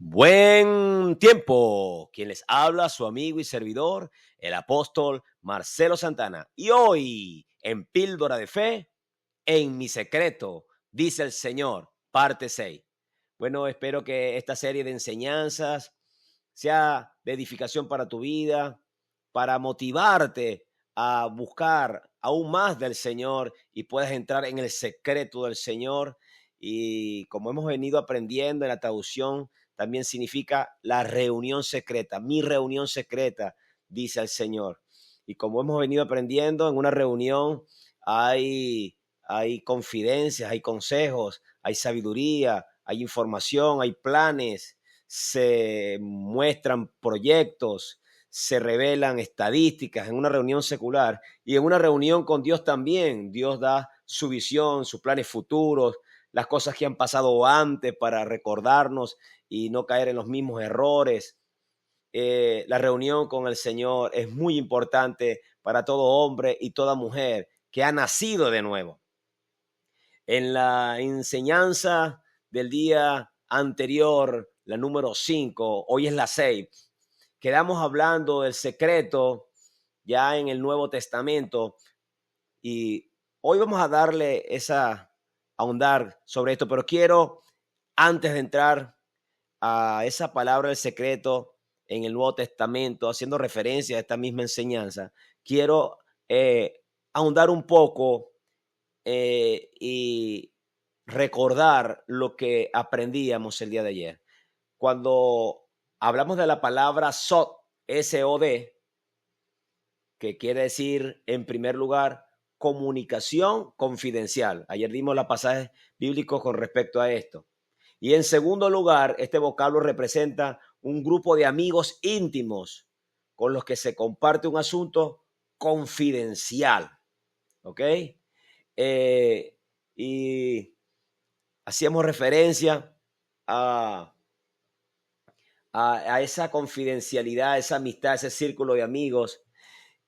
Buen tiempo. Quien les habla, su amigo y servidor, el apóstol Marcelo Santana. Y hoy, en Píldora de Fe, en mi secreto, dice el Señor, parte 6. Bueno, espero que esta serie de enseñanzas sea de edificación para tu vida, para motivarte a buscar aún más del Señor y puedas entrar en el secreto del Señor. Y como hemos venido aprendiendo en la traducción, también significa la reunión secreta, mi reunión secreta, dice el Señor. Y como hemos venido aprendiendo, en una reunión hay confidencias, hay consejos, hay sabiduría, hay información, hay planes, se muestran proyectos, se revelan estadísticas en una reunión secular y en una reunión con Dios también. Dios da su visión, sus planes futuros, las cosas que han pasado antes para recordarnos y no caer en los mismos errores. La reunión con el Señor es muy importante para todo hombre y toda mujer que ha nacido de nuevo. En la enseñanza del día anterior, la número 5, hoy es la 6, quedamos hablando del secreto ya en el Nuevo Testamento y hoy vamos a ahondar sobre esto, pero quiero, antes de entrar a esa palabra del secreto en el Nuevo Testamento, haciendo referencia a esta misma enseñanza, quiero ahondar un poco y recordar lo que aprendíamos el día de ayer. Cuando hablamos de la palabra SOD, S-O-D, que quiere decir, en primer lugar, comunicación confidencial. Ayer dimos los pasajes bíblicos con respecto a esto. Y en segundo lugar, este vocablo representa un grupo de amigos íntimos con los que se comparte un asunto confidencial. ¿Ok? Y hacíamos referencia a, a esa confidencialidad, esa amistad, ese círculo de amigos.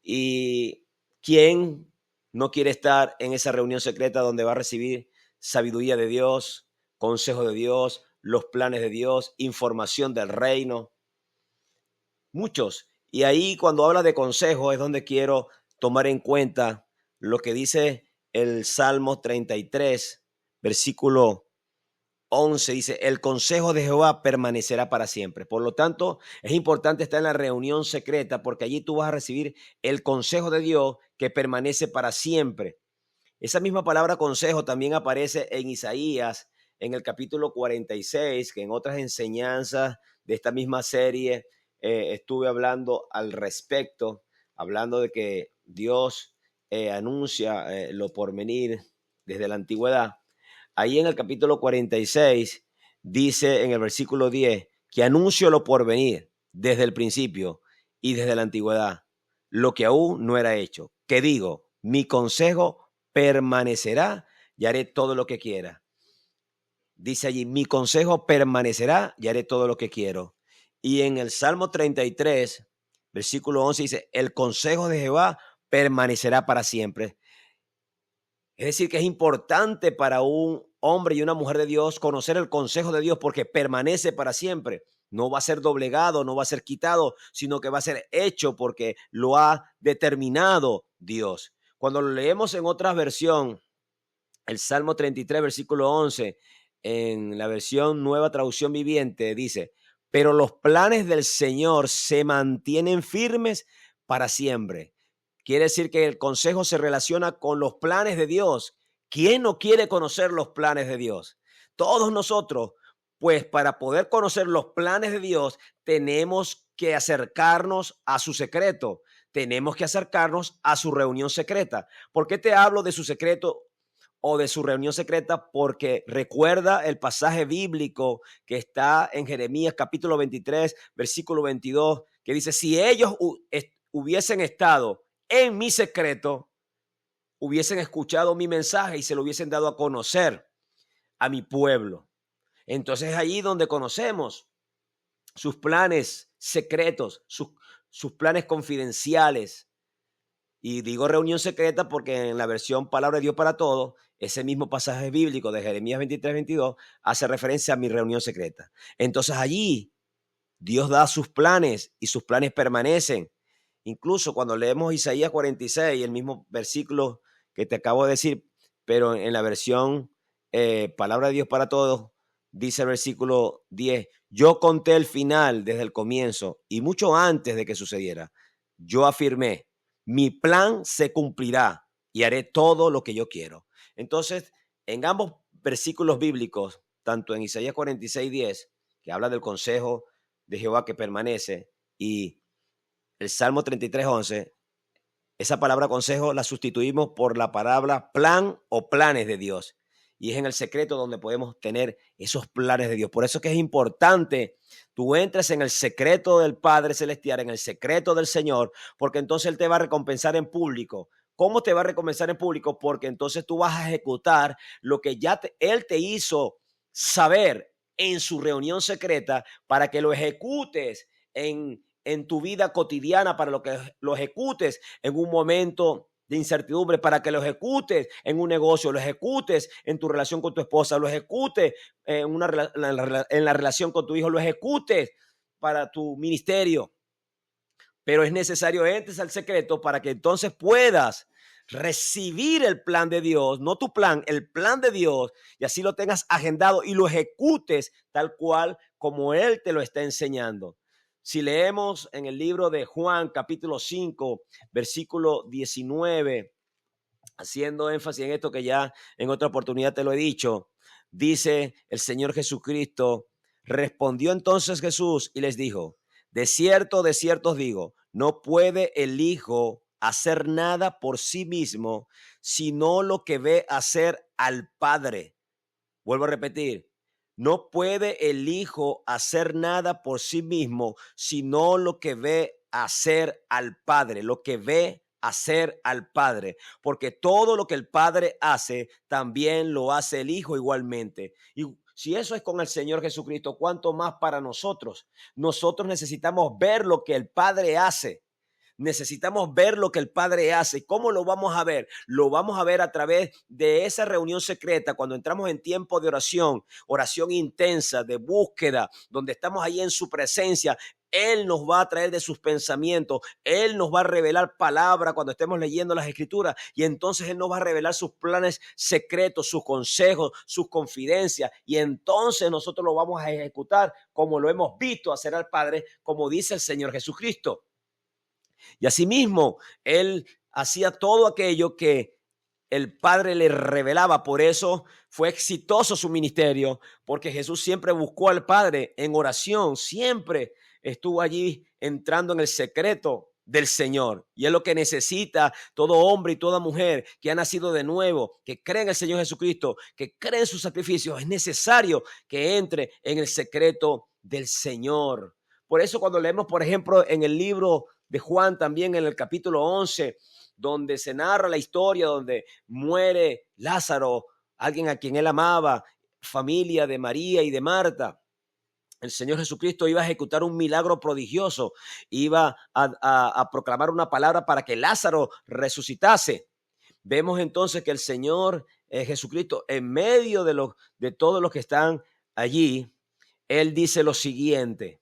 Y quién no quiere estar en esa reunión secreta donde va a recibir sabiduría de Dios, consejo de Dios, los planes de Dios, información del reino. Muchos. Y ahí cuando habla de consejo es donde quiero tomar en cuenta lo que dice el Salmo 33, versículo 11, dice, el consejo de Jehová permanecerá para siempre. Por lo tanto, es importante estar en la reunión secreta porque allí tú vas a recibir el consejo de Dios que permanece para siempre. Esa misma palabra consejo también aparece en Isaías, en el capítulo 46, que en otras enseñanzas de esta misma serie estuve hablando al respecto, hablando de que Dios anuncia lo porvenir desde la antigüedad. Ahí en el capítulo 46 dice en el versículo 10 que anuncio lo porvenir desde el principio y desde la antigüedad, lo que aún no era hecho. Que digo, mi consejo permanecerá y haré todo lo que quiera. Dice allí, mi consejo permanecerá y haré todo lo que quiero. Y en el Salmo 33, versículo 11 dice, el consejo de Jehová permanecerá para siempre. Es decir, que es importante para un hombre y una mujer de Dios conocer el consejo de Dios porque permanece para siempre. No va a ser doblegado, no va a ser quitado, sino que va a ser hecho porque lo ha determinado Dios. Cuando lo leemos en otra versión, el Salmo 33, versículo 11, en la versión Nueva Traducción Viviente, dice, pero los planes del Señor se mantienen firmes para siempre. Quiere decir que el consejo se relaciona con los planes de Dios. ¿Quién no quiere conocer los planes de Dios? Todos nosotros, pues para poder conocer los planes de Dios, tenemos que acercarnos a su secreto. Tenemos que acercarnos a su reunión secreta. ¿Por qué te hablo de su secreto o de su reunión secreta? Porque recuerda el pasaje bíblico que está en Jeremías capítulo 23, versículo 22, que dice, si ellos hubiesen estado en mi secreto, hubiesen escuchado mi mensaje y se lo hubiesen dado a conocer a mi pueblo. Entonces es allí donde conocemos sus planes secretos, sus planes confidenciales. Y digo reunión secreta porque en la versión Palabra de Dios para Todos ese mismo pasaje bíblico de Jeremías 23:22 hace referencia a mi reunión secreta. Entonces allí Dios da sus planes y sus planes permanecen. Incluso cuando leemos Isaías 46, el mismo versículo que te acabo de decir, pero en la versión Palabra de Dios para Todos, dice el versículo 10, yo conté el final desde el comienzo y mucho antes de que sucediera. Yo afirmé, mi plan se cumplirá y haré todo lo que yo quiero. Entonces, en ambos versículos bíblicos, tanto en Isaías 46:10, que habla del consejo de Jehová que permanece, y el Salmo 33:11, esa palabra consejo la sustituimos por la palabra plan o planes de Dios. Y es en el secreto donde podemos tener esos planes de Dios. Por eso es que es importante tú entres en el secreto del Padre Celestial, en el secreto del Señor, porque entonces Él te va a recompensar en público. ¿Cómo te va a recompensar en público? Porque entonces tú vas a ejecutar lo que ya Él te hizo saber en su reunión secreta para que lo ejecutes en tu vida cotidiana, para lo que lo ejecutes en un momento de incertidumbre, para que lo ejecutes en un negocio, lo ejecutes en tu relación con tu esposa, lo ejecutes en la relación con tu hijo, lo ejecutes para tu ministerio. Pero es necesario entres al secreto para que entonces puedas recibir el plan de Dios, no tu plan, el plan de Dios, y así lo tengas agendado y lo ejecutes tal cual como Él te lo está enseñando. Si leemos en el libro de Juan, capítulo 5, versículo 19, haciendo énfasis en esto que ya en otra oportunidad te lo he dicho, dice el Señor Jesucristo, respondió entonces Jesús y les dijo, de cierto os digo, no puede el Hijo hacer nada por sí mismo, sino lo que ve hacer al Padre. Vuelvo a repetir, no puede el Hijo hacer nada por sí mismo, sino lo que ve hacer al Padre, lo que ve hacer al Padre, porque todo lo que el Padre hace, también lo hace el Hijo igualmente. Y si eso es con el Señor Jesucristo, ¿cuánto más para nosotros? Nosotros necesitamos ver lo que el Padre hace. Necesitamos ver lo que el Padre hace. ¿Cómo lo vamos a ver? Lo vamos a ver a través de esa reunión secreta, cuando entramos en tiempo de oración, oración intensa, de búsqueda, donde estamos ahí en su presencia. Él nos va a traer de sus pensamientos, Él nos va a revelar palabra cuando estemos leyendo las Escrituras, y entonces Él nos va a revelar sus planes secretos, sus consejos, sus confidencias, y entonces nosotros lo vamos a ejecutar como lo hemos visto hacer al Padre, como dice el Señor Jesucristo. Y asimismo, Él hacía todo aquello que el Padre le revelaba. Por eso fue exitoso su ministerio, porque Jesús siempre buscó al Padre en oración, siempre estuvo allí entrando en el secreto del Señor. Y es lo que necesita todo hombre y toda mujer que ha nacido de nuevo, que cree en el Señor Jesucristo, que cree en sus sacrificios. Es necesario que entre en el secreto del Señor. Por eso cuando leemos, por ejemplo, en el libro de Juan, también en el capítulo 11, donde se narra la historia, donde muere Lázaro, alguien a quien él amaba, familia de María y de Marta. El Señor Jesucristo iba a ejecutar un milagro prodigioso, iba a proclamar una palabra para que Lázaro resucitase. Vemos entonces que el Señor Jesucristo, en medio de todos los que están allí, Él dice lo siguiente: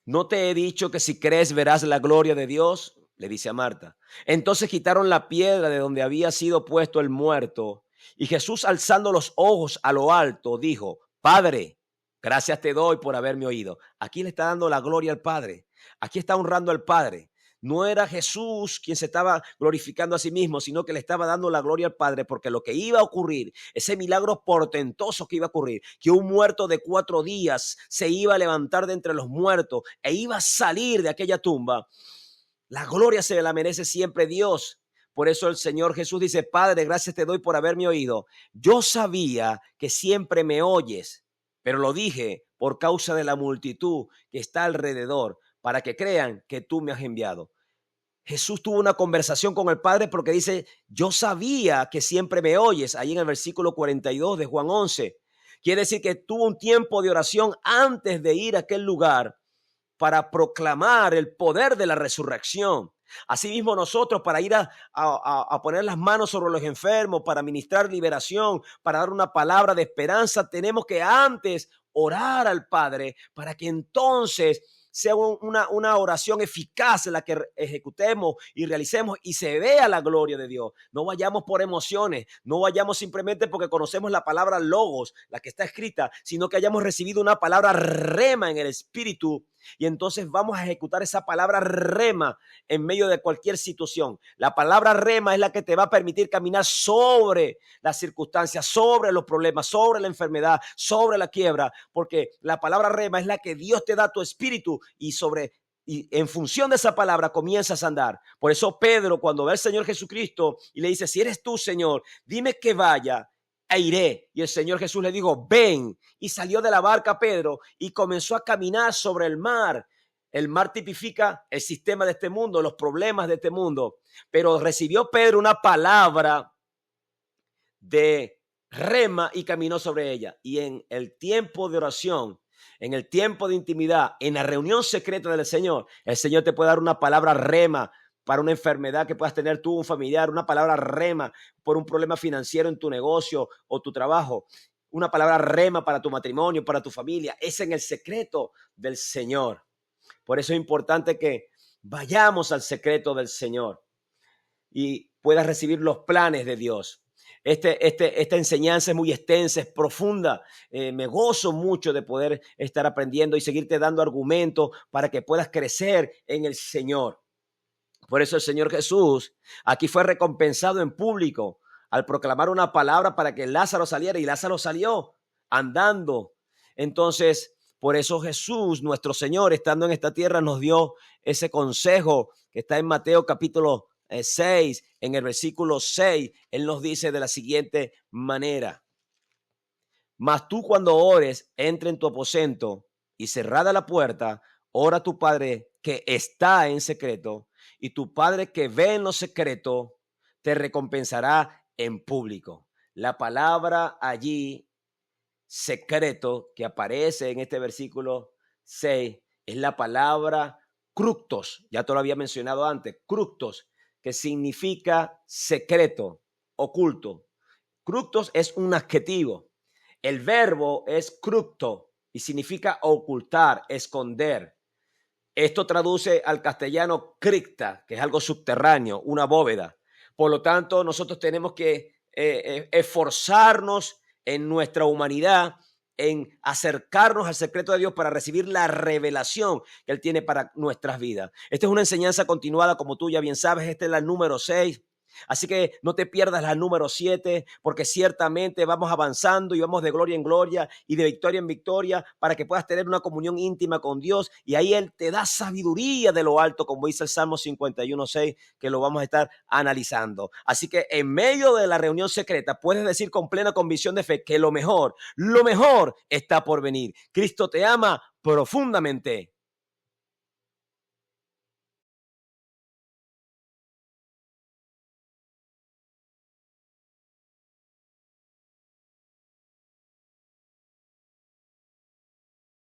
¿no te he dicho que si crees verás la gloria de Dios? Le dice a Marta. Entonces quitaron la piedra de donde había sido puesto el muerto. Y Jesús, alzando los ojos a lo alto, dijo: Padre, gracias te doy por haberme oído. Aquí le está dando la gloria al Padre. Aquí está honrando al Padre. No era Jesús quien se estaba glorificando a sí mismo, sino que le estaba dando la gloria al Padre, porque lo que iba a ocurrir, ese milagro portentoso que iba a ocurrir, que un muerto de 4 días se iba a levantar de entre los muertos e iba a salir de aquella tumba, la gloria se la merece siempre Dios. Por eso el Señor Jesús dice: Padre, gracias te doy por haberme oído. Yo sabía que siempre me oyes, pero lo dije por causa de la multitud que está alrededor, para que crean que tú me has enviado. Jesús tuvo una conversación con el Padre porque dice: yo sabía que siempre me oyes, ahí en el versículo 42 de Juan 11. Quiere decir que tuvo un tiempo de oración antes de ir a aquel lugar para proclamar el poder de la resurrección. Asimismo nosotros para ir a poner las manos sobre los enfermos, para ministrar liberación, para dar una palabra de esperanza, tenemos que antes orar al Padre para que entonces sea una oración eficaz en la que ejecutemos y realicemos y se vea la gloria de Dios. No vayamos por emociones, no vayamos simplemente porque conocemos la palabra logos, la que está escrita, sino que hayamos recibido una palabra rema en el espíritu y entonces vamos a ejecutar esa palabra rema en medio de cualquier situación. La palabra rema es la que te va a permitir caminar sobre las circunstancias, sobre los problemas, sobre la enfermedad, sobre la quiebra, porque la palabra rema es la que Dios te da a tu espíritu y en función de esa palabra comienzas a andar. Por eso Pedro, cuando ve al Señor Jesucristo y le dice, si eres tú, Señor, dime que vaya e iré. Y el Señor Jesús le dijo, ven. Y salió de la barca Pedro y comenzó a caminar sobre el mar. El mar tipifica el sistema de este mundo, los problemas de este mundo. Pero recibió Pedro una palabra de rema y caminó sobre ella. Y en el tiempo de oración, en el tiempo de intimidad, en la reunión secreta del Señor, el Señor te puede dar una palabra rema para una enfermedad que puedas tener tú, un familiar, una palabra rema por un problema financiero en tu negocio o tu trabajo, una palabra rema para tu matrimonio, para tu familia. Es en el secreto del Señor. Por eso es importante que vayamos al secreto del Señor y puedas recibir los planes de Dios. Esta enseñanza es muy extensa, es profunda. Me gozo mucho de poder estar aprendiendo y seguirte dando argumentos para que puedas crecer en el Señor. Por eso el Señor Jesús aquí fue recompensado en público al proclamar una palabra para que Lázaro saliera, y Lázaro salió andando. Entonces, por eso Jesús, nuestro Señor, estando en esta tierra, nos dio ese consejo que está en Mateo capítulo 6, en el versículo 6. Él nos dice de la siguiente manera: mas tú cuando ores, entra en tu aposento y cerrada la puerta, ora a tu Padre que está en secreto, y tu Padre que ve en lo secreto te recompensará en público. La palabra allí, secreto, que aparece en este versículo 6, es la palabra cructos. Ya te lo había mencionado antes, cructos, que significa secreto, oculto. Cructos es un adjetivo. El verbo es cructo y significa ocultar, esconder. Esto traduce al castellano cripta, que es algo subterráneo, una bóveda. Por lo tanto, nosotros tenemos que esforzarnos en nuestra humanidad, en acercarnos al secreto de Dios para recibir la revelación que Él tiene para nuestras vidas. Esta es una enseñanza continuada, como tú ya bien sabes. Esta es la número 6. Así que no te pierdas la número 7, porque ciertamente vamos avanzando y vamos de gloria en gloria y de victoria en victoria para que puedas tener una comunión íntima con Dios, y ahí Él te da sabiduría de lo alto, como dice el Salmo 51:6, que lo vamos a estar analizando. Así que en medio de la reunión secreta puedes decir con plena convicción de fe que lo mejor está por venir. Cristo te ama profundamente.